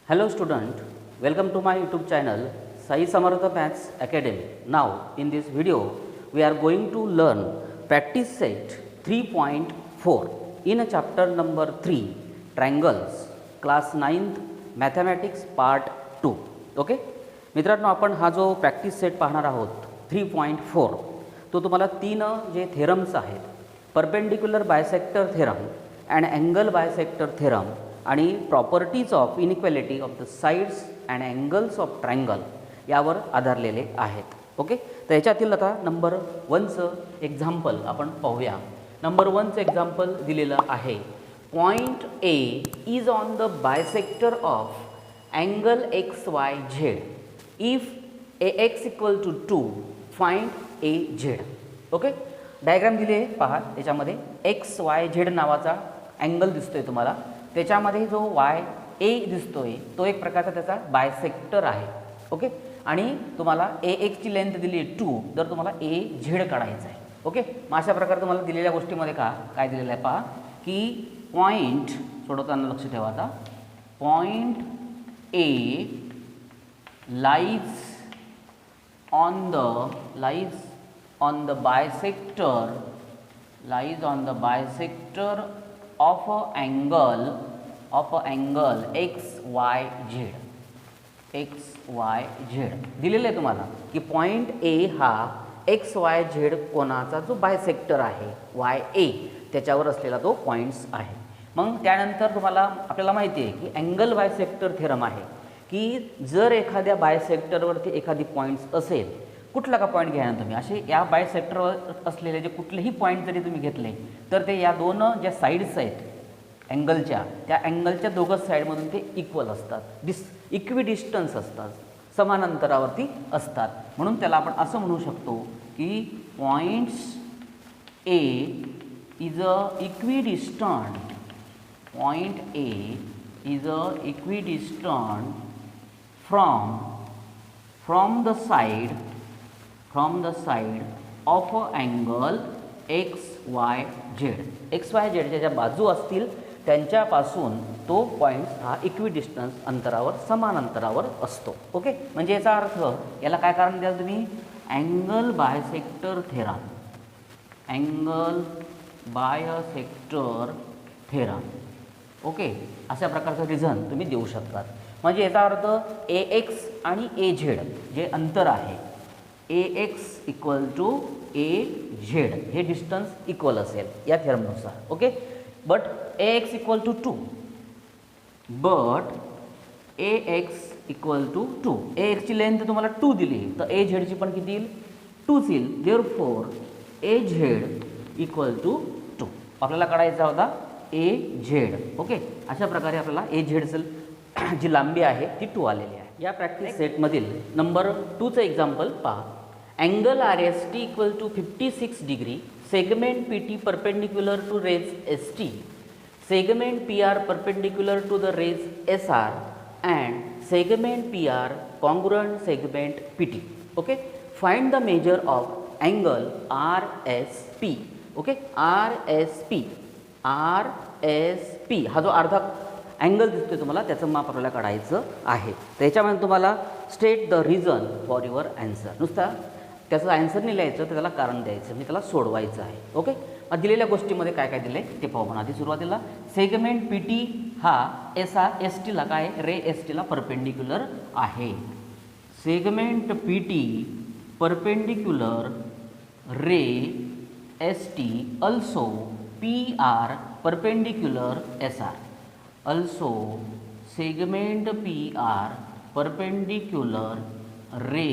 Hello student, welcome to my YouTube channel Saisamarth Maths Academy. Now in this video we are going to learn Practice Set 3.4 in a chapter number 3 Triangles Class-9th Mathematics Part 2. Okay? मित्रांनो आपण हा जो practice set पाहणार आहोत 3.4 तो तुम्हाला तीन जे थेरम्स आहेत perpendicular bisector theorem and angle bisector theorem आणि properties of inequality of the sides and angles of triangle यावर आधारलेले आहेत. ओके, तर याच्यातील आता नंबर 1चं एक्झाम्पल आपण पाहूया. नंबर 1चं एक्झाम्पल दिलेलं आहे. Point A is on the bisector of angle X Y Z if A X equal to 2 find A Z. Okay, diagram दिली आहे पहा. त्याच्यामध्ये एक्स वाय झेड नावाचा अँगल दिसतोय तुम्हाला. त्याच्यामध्ये जो वाय ए दिसतोय तो एक प्रकारचा त्याचा बायसेक्टर आहे. ओके, आणि तुम्हाला ए एक्सची लेंथ दिली आहे 2, तर तुम्हाला ए झेड काढायचा आहे. ओके, मग अशा प्रकारे तुम्हाला दिलेल्या गोष्टीमध्ये काय दिलेलं आहे पहा की पॉईंट सोडवताना लक्ष ठेवा. आता point A lies on the bisector of a angle XYZ दिलेलं आहे तुम्हाला की पॉईंट ए हा XYZ कोणाचा जो बायसेक्टर आहे YA त्याच्यावर असलेला तो पॉईंट्स आहे. मग त्यानंतर तुम्हाला आपल्याला माहिती आहे की अँगल बायसेक्टर थेरम आहे की जर एखाद्या बायसेक्टरवरती एखादी पॉईंट्स असेल, कुठला का पॉईंट घ्या ना तुम्ही, असे या बायसेक्टरवर असलेले जे कुठलेही पॉईंट जरी तुम्ही घेतले तर ते या दोन ज्या साईड्स आहेत अँगलच्या त्या अँगलच्या दोघं साईडमधून ते इक्वल असतात, इक्विडिस्टन्स असतात, समान अंतरावरती असतात. म्हणून त्याला आपण असं म्हणू शकतो की points A is a equidistant from the side of a angle XYZ ज्या बाजू असतील त्यांच्यापासून तो पॉईंट्स हा इक्विडिस्टन्स अंतरावर समान अंतरावर असतो. ओके, म्हणजे याचा अर्थ याला काय कारण द्याल तुम्ही, अँगल बायसेक्टर थेरम. ओके, अशा प्रकारचं रिझन तुम्ही देऊ शकतात. म्हणजे याचा अर्थ ए एक्स आणि ए झेड जे अंतर आहे A X equal to A Z हे डिस्टन्स इक्वल असेल या थेरमनुसार. Okay, but A X equal to 2, A एक्सची लेंथ तुम्हाला 2 दिली तर ए झेडची पण किती येईल, 2 येईल. Therefore A Z equal to 2 आपल्याला काढायचा होता ए झेड. ओके, अशा प्रकारे आपल्याला ए झेडचं जी लांबी आहे ती 2 आलेली आहे. या प्रॅक्टिस सेटमधील नंबर 2चं एक्झाम्पल पहा. Angle R S T equal to 56 degree, segment P T perpendicular to rays S T, segment P R perpendicular to the rays S R and segment P R congruent segment P T. Okay, find the measure of angle R S P. Okay, R S P हा जो अर्धा angle दिसतोय तुम्हाला त्याचं माप आपल्याला काढायचं आहे. त्याच्यामध्ये तुम्हाला state the reason for your answer, नुसता त्याचं ॲन्सर नाही लिहायचं तर त्याला कारण द्यायचं, म्हणजे त्याला सोडवायचं आहे. ओके, दिलेल्या गोष्टीमध्ये काय काय दिलं आहे ते पाहू. म्हणा आधी सुरुवातीला सेगमेंट पी टी हा एस टीला काय रे एस टीला परपेंडिक्युलर आहे. Segment P T perpendicular ray S T also P R perpendicular S R. Also segment PR perpendicular ray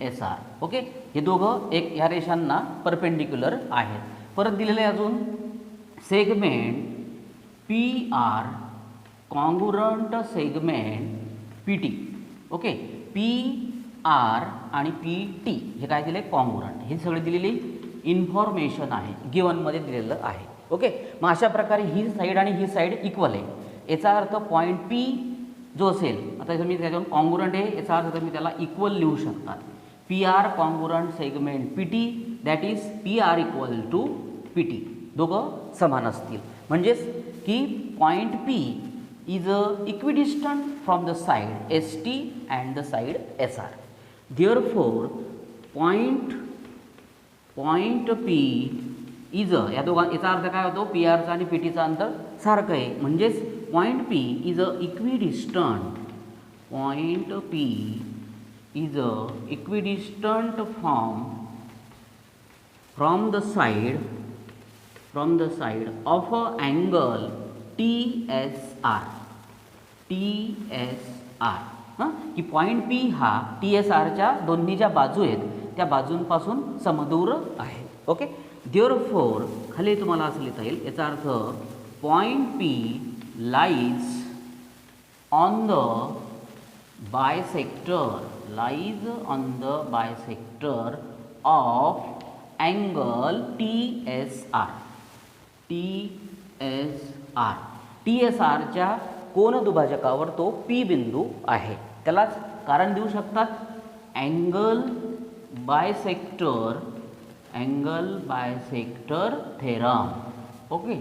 S R. Okay, हे दोघं एक ह्या रेषांना परपेंडिक्युलर आहेत. परत दिलेलं आहे अजून segment P R congruent segment P T. Okay, P R आणि पी टी हे काय दिले कॉन्ग्रुएंट, हे सगळे दिलेली इन्फॉर्मेशन आहे, गिवनमध्ये दिलेलं आहे. ओके, मग अशा प्रकारे ही साईड आणि ही साईड इक्वल आहे. याचा अर्थ पॉईंट पी जो असेल, आता तुम्ही त्याच्यावर कॉन्ग्रुएंट आहे याचा अर्थ तुम्ही त्याला इक्वल लिहू शकता. P R congruent segment P T that is P R equal to P T, दोघं समान असतील. म्हणजेच की point P is equidistant from the side ST and the side SR. Therefore, point P is या दोघां याचा अर्थ काय होतो पी आरचा आणि पी टीचा अंतर सारखं आहे म्हणजेच point P is a equidistant point P is a equidistant from the side of a angle TSR हां की पॉईंट पी हा TSRच्या दोन्ही ज्या बाजू आहेत त्या बाजूंपासून समदूर आहे. ओके, देअरफॉर खाली तुम्हाला असं लिहिता येईल याचा अर्थ point P lies on the bisector of angle TSRच्या कोन दुभाजकावर तो पी बिंदू आहे. त्यालाच कारण देऊ शकतात angle bisector theorem. Okay,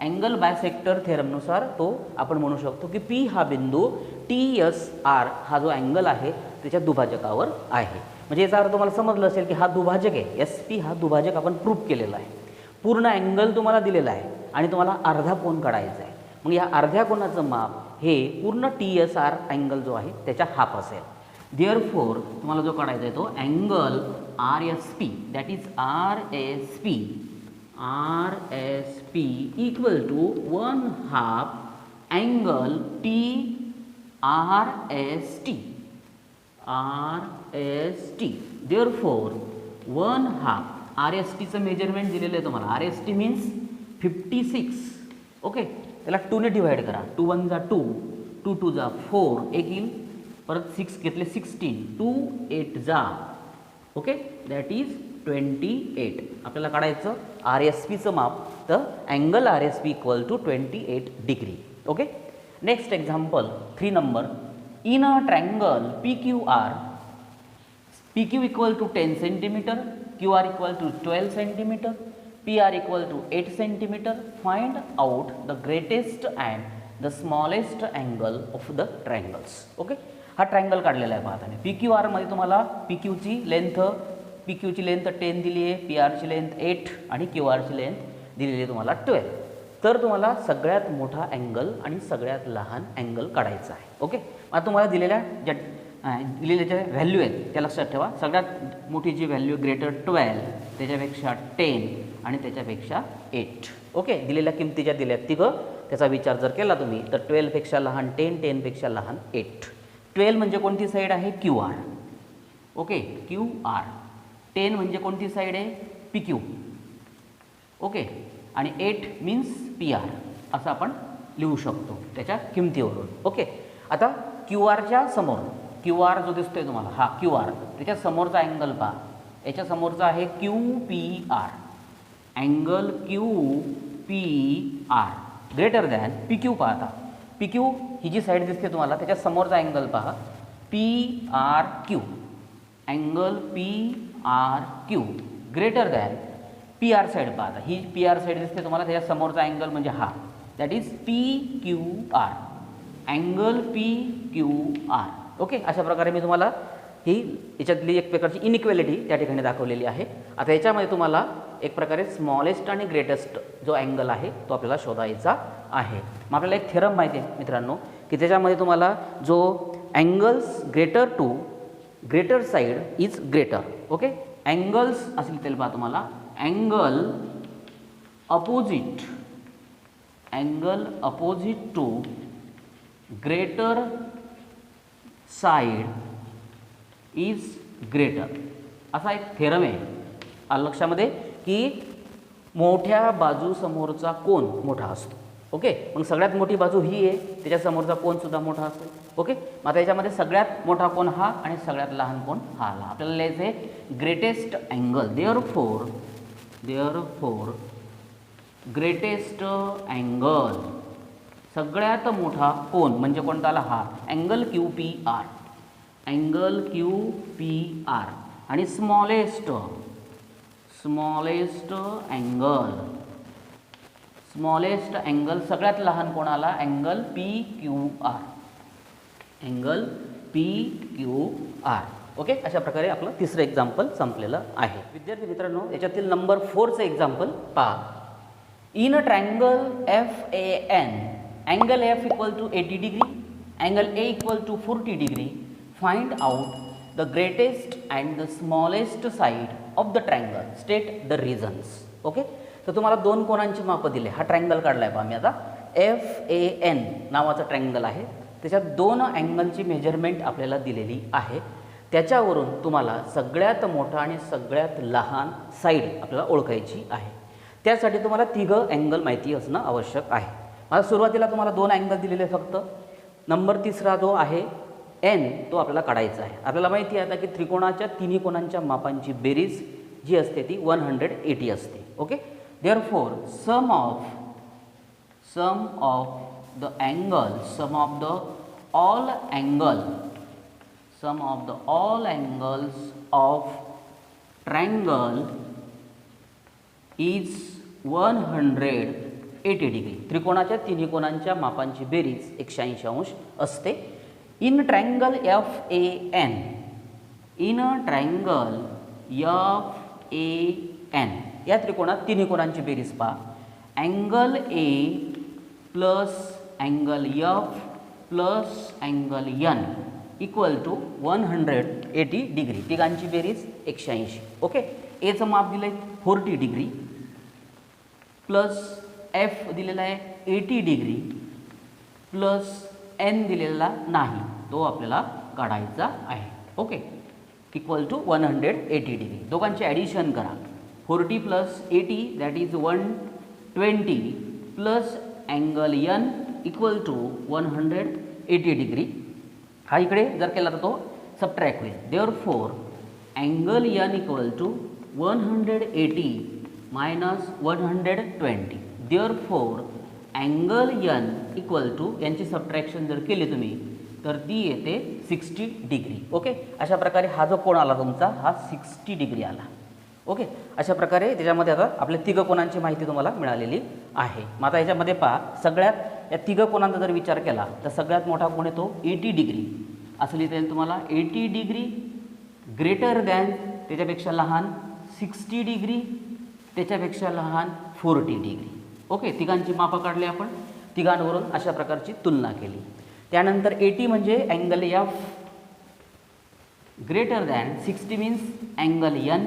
angle bisector थेरमनुसार तो आपण म्हणू शकतो की पी हा बिंदू TSR हा जो अँगल आहे त्याच्या दुभाजकावर आहे. म्हणजे याचा अर्थ तुम्हाला समजलं असेल की हा दुभाजक आहे SP हा दुभाजक आपण प्रूफ केलेला आहे. पूर्ण अँगल तुम्हाला दिलेला आहे आणि तुम्हाला अर्धा कोन काढायचा आहे. मग या अर्ध्या कोनाचं माप हे पूर्ण TSR अँगल जो आहे त्याच्या हाफ असेल. देअरफॉर तुम्हाला जो काढायचा आहे तो angle RSP that is RSP equal to 1/2 angle TRST. Therefore 1/2 RSTचं मेजरमेंट दिलेलं आहे तुम्हाला. RST means 56. ओके, त्याला 2 ने डिवाइड करा. 2 1 जा 2, 2 2 जा 4, एक येईल परत 6 घेतले 16, 2 8 जा. Okay, that is 28. आपल्याला काढायचं RSPचं माप. तर angle RSP equal to 28 degree. Okay, next example 3 number. In a triangle PQ equal to 10 centimetre, QR equal to 12 centimetre, PR equal to 8 centimetre. Find out the greatest and the smallest angle of the triangles. Okay, हा triangle काढलेला आहे पाहताना. PQR मध्ये तुम्हाला PQची length 10 दिली आहे, PRची length 8 आणि QRची length दिलेली आहे तुम्हाला 12. तर तुम्हाला सगळ्यात मोठा अँगल आणि सगळ्यात लहान अँगल काढायचा आहे. ओके, आता तुम्हाला दिलेल्या ज्या व्हॅल्यू आहेत त्या लक्षात ठेवा. सगळ्यात मोठी जी व्हॅल्यू ग्रेटर 12, त्याच्यापेक्षा 10 आणि त्याच्यापेक्षा 8. ओके, दिलेल्या किमती ज्या दिल्यात तिघं त्याचा विचार जर केला तुम्ही तर 12 पेक्षा लहान 10, 10 पेक्षा लहान 8. 12 म्हणजे कोणती साईड आहे QR. Okay, QR. 10 म्हणजे कोणती साईड आहे PQ. ओके, आणि 8 मीन्स PR असं आपण लिहू शकतो त्याच्या किमतीवरून. ओके, आता QRच्या समोर QR जो दिसतोय तुम्हाला हा QR त्याच्या समोरचा अँगल पहा. याच्या समोरचा आहे QPR. Angle QPR greater than PQ पाहता. PQ ही जी साईड दिसते तुम्हाला त्याच्या समोरचा अँगल पहा PRQ. Angle PRQ greater than PR side पाहता. ही PR साईड दिसते तुम्हाला त्याच्या समोरचा अँगल म्हणजे हा that is PQR. Angle PQR. Okay, अशा प्रकारे मी तुम्हाला ही याच्यातली एक प्रकारची इनइक्वॅलिटी त्या ठिकाणी दाखवलेली आहे. आता याच्यामध्ये तुम्हाला एक प्रकारे स्मॉलेस्ट आणि ग्रेटेस्ट जो अँगल आहे तो आपल्याला शोधायचा आहे. मग आपल्याला एक थेरम माहिती आहे मित्रांनो की त्याच्यामध्ये तुम्हाला जो angles greater side is greater. Okay, angles असेल त्याला पहा तुम्हाला angle opposite to greater side is greater असा एक थेरम आहे. लक्षामध्ये की मोठ्या बाजू समोरचा कोन मोठा असतो. ओके, मग सगळ्यात मोठी बाजू ही आहे त्याच्या समोरचा कोन सुद्धा मोठा असतो. ओके, मग आता याच्यामध्ये सगळ्यात मोठा कोन हा आणि सगळ्यात लहान कोन हा आला. आपल्याला लिहायचं आहे greatest angle. Therefore greatest angle सगळ्यात मोठा कोन म्हणजे कोणता आला हा अँगल QPR. अँगल QPR आणि स्मॉलेस्ट स्मॉलेस्ट अँगल सगळ्यात लहान कोणाला angle P Q R, angle P Q R. Okay, अशा प्रकारे आपलं तिसरं एक्झाम्पल संपलेलं आहे. विद्यार्थी मित्रांनो, याच्यातील नंबर 4चं एक्झाम्पल पहा. In a triangle F A N angle F equal to 80 degree, angle A equal to 40 degree, find out the greatest and the smallest side of the triangle, state the reasons. Okay, तर तुम्हाला दोन कोणांची मापं दिले. हा triangle काढला आहे पहा मी आता. एफ ए एन नावाचा ट्रायंगल आहे, त्याच्यात दोन अँगलची मेजरमेंट आपल्याला दिलेली आहे. त्याच्यावरून तुम्हाला सगळ्यात मोठा आणि सगळ्यात लहान साईड आपल्याला ओळखायची आहे. त्यासाठी तुम्हाला तिघं अँगल माहिती असणं आवश्यक आहे. मला सुरुवातीला तुम्हाला दोन अँगल दिलेले फक्त. नंबर तिसरा जो आहे एन, तो आपल्याला काढायचा आहे. आपल्याला माहिती आहे आता की त्रिकोणाच्या तिन्ही कोणांच्या मापांची बेरीज जी असते ती 180 असते. Okay, therefore sum of the angle, sum of the all angle, sum of the all angles of triangle is 180 degree. त्रिकोणाच्या तिन्ही कोणांच्या मापांची बेरीज 180 अंश असते. In triangle F A N, in triangle F A N या त्रिकोणात तिन्ही कोणांची बेरीज पहा. Angle A plus angle F plus angle N equal to 180 degree. तिघांची बेरीज 180. ओके, एचं माप दिलं आहे 40 डिग्री प्लस एफ दिलेला आहे 80 डिग्री प्लस एन दिलेला नाही, तो आपल्याला काढायचा आहे. Okay, equal to 180 degree. दोघांचे ॲडिशन करा. 40 plus 80 that is 120 plus angle N equal to 180 degree. हा इकडे जर केला तर तो सबट्रॅक्ट होईल. Therefore angle N equal to 180 minus 120. Therefore angle N equal to, यांची सबट्रॅक्शन जर केली तुम्ही तर ती येते 60 डिग्री. ओके, अशा प्रकारे हा जो कोण आला तुमचा हा 60 डिग्री आला. ओके, अशा प्रकारे त्याच्यामध्ये आता आपल्या तिघं कोणांची माहिती तुम्हाला मिळालेली आहे. मग आता याच्यामध्ये पहा, सगळ्यात या तिघं कोणांचा जर विचार केला तर सगळ्यात मोठा कोण येतो 80 डिग्री. असं लिहिता येईल तुम्हाला 80 डिग्री ग्रेटर दॅन, त्याच्यापेक्षा लहान 60 डिग्री, त्याच्यापेक्षा लहान 40 डिग्री. ओके, तिघांची मापं काढली आपण, तिघांवरून अशा प्रकारची तुलना केली. त्यानंतर 80 म्हणजे angle F greater than 60 means angle N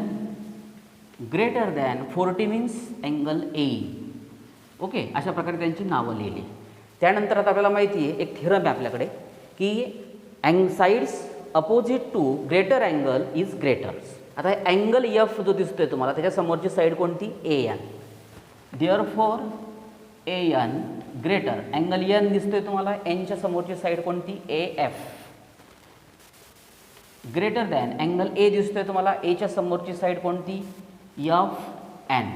greater than 40 means angle A. Okay, अशा प्रकारे त्यांची नावं लिहिली. त्यानंतर आता आपल्याला माहिती आहे एक थेरम आहे आपल्याकडे की sides opposite to greater angle is greaters. आता अँगल एफ जो दिसतोय तुम्हाला त्याच्या समोरची साईड कोणती A N. Therefore A N greater, angle N दिसतोय तुम्हाला, एनच्या समोरची साईड कोणती A F greater than angle A दिसतोय तुम्हाला, एच्या समोरची साईड कोणती एफ एन.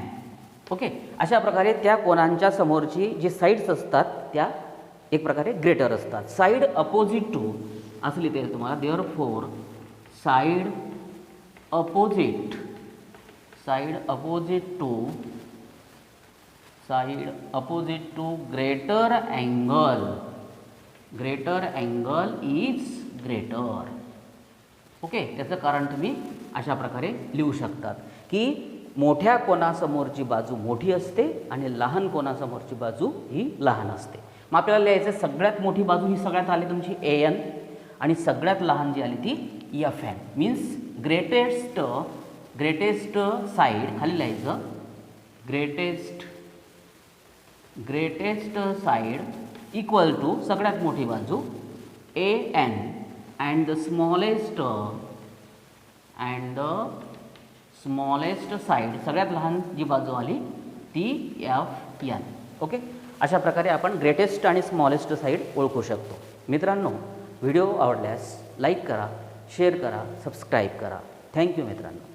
ओके, अशा प्रकारे त्या कोणांच्या समोरची जी साईड्स असतात त्या एक प्रकारे ग्रेटर असतात. साईड अपोजिट टू असं लिहिता येईल तुम्हाला. Therefore side opposite to greater angle is greater. Okay, त्याचं कारण तुम्ही अशा प्रकारे लिहू शकतात की मोठ्या कोणासमोरची बाजू मोठी असते आणि लहान कोणासमोरची बाजू ही लहान असते. मग आपल्याला लिहायचं सगळ्यात मोठी बाजू ही सगळ्यात आली तुमची ए एन आणि सगळ्यात लहान जी आली ती F N. Means greatest side खाली लिहायचं, ग्रेटेस्ट साईड इक्वल टू सगळ्यात मोठी बाजू A N and the smallest side सगळ्यात लहान जी बाजू आली ती एफ एन. ओके, अशा प्रकारे आपण ग्रेटेस्ट आणि स्मॉलेस्ट साईड ओळखू शकतो. मित्रांनो, व्हिडिओ आवडल्यास लाईक करा, शेअर करा, सबस्क्राईब करा. थँक्यू मित्रांनो.